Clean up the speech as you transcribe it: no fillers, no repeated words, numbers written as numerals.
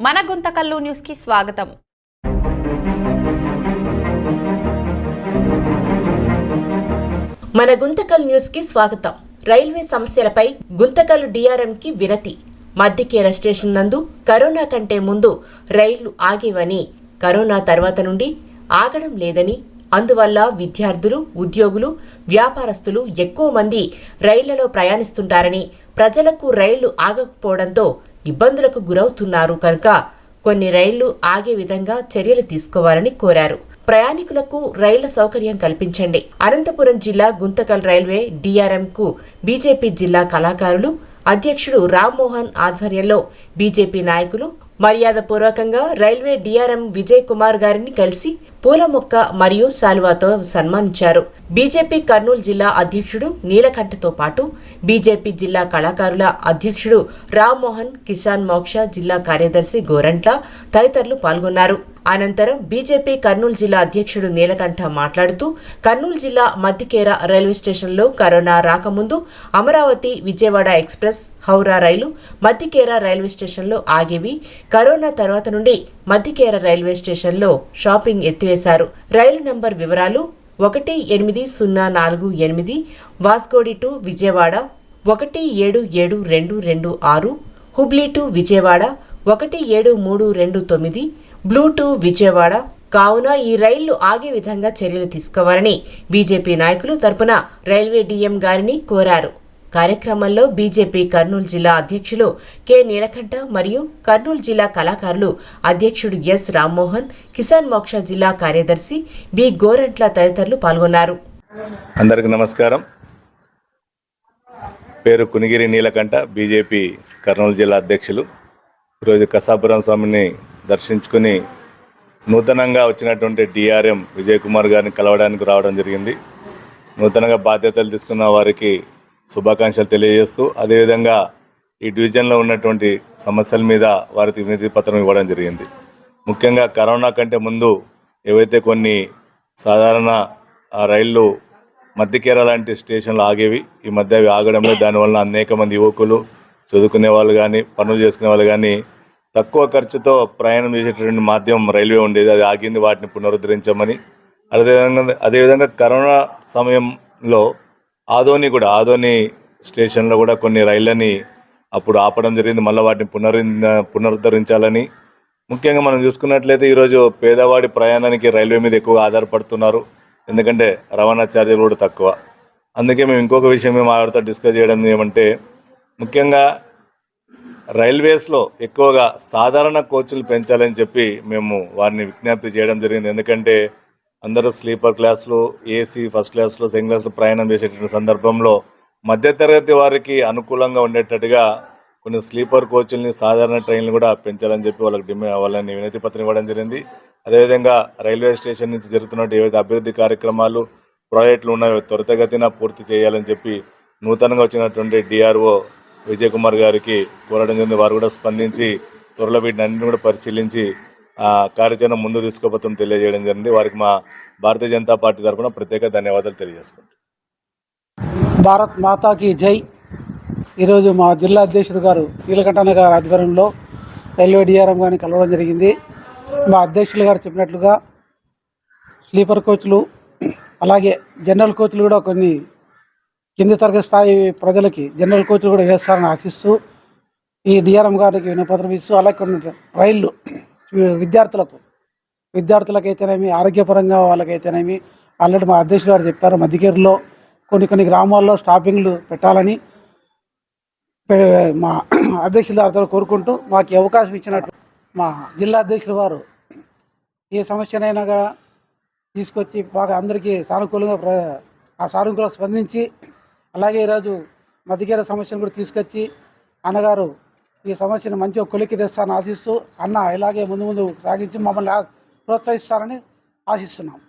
మన గుంతకల్లు న్యూస్ కి స్వాగతం. మన గుంతకల్ న్యూస్ కి స్వాగతం. రైల్వే సమస్యలపై గుంతకల్ డిఆర్ఎం కి వినతి. మద్దికేర స్టేషన్ నందు కరోనా కంటే ముందు రైళ్లు ఆగేవని, కరోనా తర్వాత నుండి ఆగడం లేదని, అందువల్ల విద్యార్థులు, ఉద్యోగులు, వ్యాపారస్తులు ఎక్కువ మంది రైళ్లలో ప్రయాణిస్తుంటారని, ప్రజలకు రైళ్లు ఆగకపోవడంతో ఇబ్బందులకు గురవుతున్నారు కనుక కొన్ని రైళ్లు ఆగే విధంగా చర్యలు తీసుకోవాలని కోరారు. ప్రయాణికులకు రైళ్ల సౌకర్యం కల్పించండి. అనంతపురం జిల్లా గుంతకల్ రైల్వే డిఆర్ఎం కు బీజేపీ జిల్లా కళాకారులు అధ్యక్షుడు రామ్మోహన్ ఆధ్వర్యంలో బీజేపీ నాయకులు మర్యాదపూర్వకంగా రైల్వే డిఆర్ఎం విజయ్ కుమార్ గారిని కలిసి పూల మొక్క మరియు శాలువాతో సన్మానించారు. బీజేపీ కర్నూలు జిల్లా అధ్యక్షుడు నీలకంఠతో పాటు బీజేపీ జిల్లా కళాకారుల అధ్యక్షుడు రామ్మోహన్, కిసాన్ మోక్ష జిల్లా కార్యదర్శి గోరంట్ల తదితరులు పాల్గొన్నారు. అనంతరం బీజేపీ కర్నూలు జిల్లా అధ్యక్షుడు నీలకంఠ మాట్లాడుతూ, కర్నూలు జిల్లా మద్దికేర రైల్వే స్టేషన్లో కరోనా రాకముందు అమరావతి విజయవాడ ఎక్స్ప్రెస్, హౌరా రైలు మద్దికేర రైల్వే స్టేషన్లో ఆగేవి. కరోనా తర్వాత నుండి మద్దికేర రైల్వే స్టేషన్లో షాపింగ్ ఎత్తివేశారు. రైలు నంబర్ వివరాలు 18048 Vasco da to Vijayawada 177226, Hubli to Vijayawada 17329, blue to Vijayawada. కావున ఈ రైళ్లు ఆగే విధంగా చర్యలు తీసుకోవాలని బీజేపీ నాయకులు తరపున రైల్వే డిఎం గారిని కోరారు. కార్యక్రమంలో బీజేపీ కర్నూలు జిల్లా అధ్యక్షులు కె నీలకంఠ మరియు కర్నూలు జిల్లా కళాకారులు అధ్యక్షుడు ఎస్ రామ్మోహన్, కిసాన్ మోక్ష జిల్లా కార్యదర్శి బి గోరంట్ల తదితరులు పాల్గొన్నారు. అందరికీ నమస్కారం. పేరు కునిగిరి నీలకంఠ, బీజేపీ కర్నూలు జిల్లా అధ్యక్షులు. ఈరోజు కసాపురం స్వామిని దర్శించుకుని నూతనంగా వచ్చినటువంటి డిఆర్ఎం విజయ్ కుమార్ గారిని కలవడానికి రావడం జరిగింది. నూతనంగా బాధ్యతలు తీసుకున్న వారికి శుభాకాంక్షలు తెలియజేస్తూ, అదేవిధంగా ఈ డివిజన్లో ఉన్నటువంటి సమస్యల మీద వారికి వినతి పత్రం ఇవ్వడం జరిగింది. ముఖ్యంగా కరోనా కంటే ముందు ఏవైతే కొన్ని సాధారణ రైళ్లు మద్దికేర లాంటి స్టేషన్లు ఆగేవి, ఈ మధ్య అవి ఆగడంలో దానివల్ల అనేక మంది యువకులు, చదువుకునే వాళ్ళు కానీ, పనులు చేసుకునే వాళ్ళు కానీ తక్కువ ఖర్చుతో ప్రయాణం చేసేటటువంటి మాధ్యమం రైల్వే ఉండేది. అది ఆగింది. వాటిని పునరుద్ధరించమని, అదేవిధంగా కరోనా సమయంలో ఆదోని స్టేషన్లో కూడా కొన్ని రైళ్ళని అప్పుడు ఆపడం జరిగింది. మళ్ళీ వాటిని పునరుద్ధరించాలని, ముఖ్యంగా మనం చూసుకున్నట్లయితే ఈరోజు పేదవాడి ప్రయాణానికి రైల్వే మీద ఎక్కువ ఆధారపడుతున్నారు. ఎందుకంటే రవాణా ఛార్జీలు కూడా తక్కువ. అందుకే మేము ఇంకొక విషయం మేము ఆవిడతో డిస్కస్ చేయడం ఏమంటే, ముఖ్యంగా రైల్వేస్లో ఎక్కువగా సాధారణ కోచ్లు పెంచాలని చెప్పి మేము వారిని విజ్ఞప్తి చేయడం జరిగింది. ఎందుకంటే అందరూ స్లీపర్ క్లాసులు, ఏసీ ఫస్ట్ క్లాస్లో, సెకండ్ క్లాస్లో ప్రయాణం చేసేటువంటి సందర్భంలో మధ్యతరగతి వారికి అనుకూలంగా ఉండేటట్టుగా కొన్ని స్లీపర్ కోచ్ల్ని, సాధారణ ట్రైన్లు కూడా పెంచాలని చెప్పి వాళ్ళని వినతి పత్రం ఇవ్వడం జరిగింది. అదేవిధంగా రైల్వే స్టేషన్ నుంచి జరుగుతున్నట్టు ఏవైతే అభివృద్ధి కార్యక్రమాలు, ప్రాజెక్టులు ఉన్నాయో త్వరితగతిన పూర్తి చేయాలని చెప్పి నూతనంగా వచ్చినటువంటి డిఆర్ఓ విజయ్ కుమార్ గారికి కోరడం జరిగింది. వారు కూడా స్పందించి త్వరలో వీటిని అన్నింటినీ కూడా పరిశీలించి కార్యాచరణ ముందు తీసుకోబోతాం తెలియజేయడం జరిగింది. వారికి మా భారతీయ జనతా పార్టీ తరఫున ప్రత్యేక ధన్యవాదాలు తెలియజేసుకుంటాం. భారత్ మాతాకి జై. ఈరోజు మా జిల్లా అధ్యక్షుడు గారు నీలకంఠన్న గారి ఆధ్వర్యంలో రైల్వే డిఆర్ఎం గారిని కలవడం జరిగింది. మా అధ్యక్షులు గారు చెప్పినట్లుగా స్లీపర్ కోచ్లు, అలాగే జనరల్ కోచ్లు కూడా కొన్ని కింది తరగతి స్థాయి ప్రజలకి జనరల్ కోచ్లు కూడా వేస్తారని ఆశిస్తూ ఈ డిఆర్ఎం గారికి వినపత్రం ఇస్తూ, అలాగే కొన్ని రైళ్ళు విద్యార్థులకైతేనేమి, ఆరోగ్యపరంగా వాళ్ళకైతేనేమి ఆల్రెడీ మా అధ్యక్షులు గారు చెప్పారు. మధ్యకేరులో కొన్ని గ్రామాల్లో స్టాపింగ్లు పెట్టాలని మా అధ్యక్షుల గారితో కోరుకుంటూ, మాకు అవకాశం ఇచ్చినట్టు మా జిల్లా అధ్యక్షుల వారు ఏ సమస్యనైనా కూడా తీసుకొచ్చి బాగా అందరికీ సానుకూలంగా స్పందించి, అలాగే ఈరోజు మధ్యకేర సమస్యను కూడా తీసుకొచ్చి అన్నగారు ఈ సమస్యను మంచిగా కొలిక్కి తెస్తారని ఆశిస్తూ, అన్న ఇలాగే ముందు సాగించి మమ్మల్ని ప్రోత్సహిస్తారని ఆశిస్తున్నాం.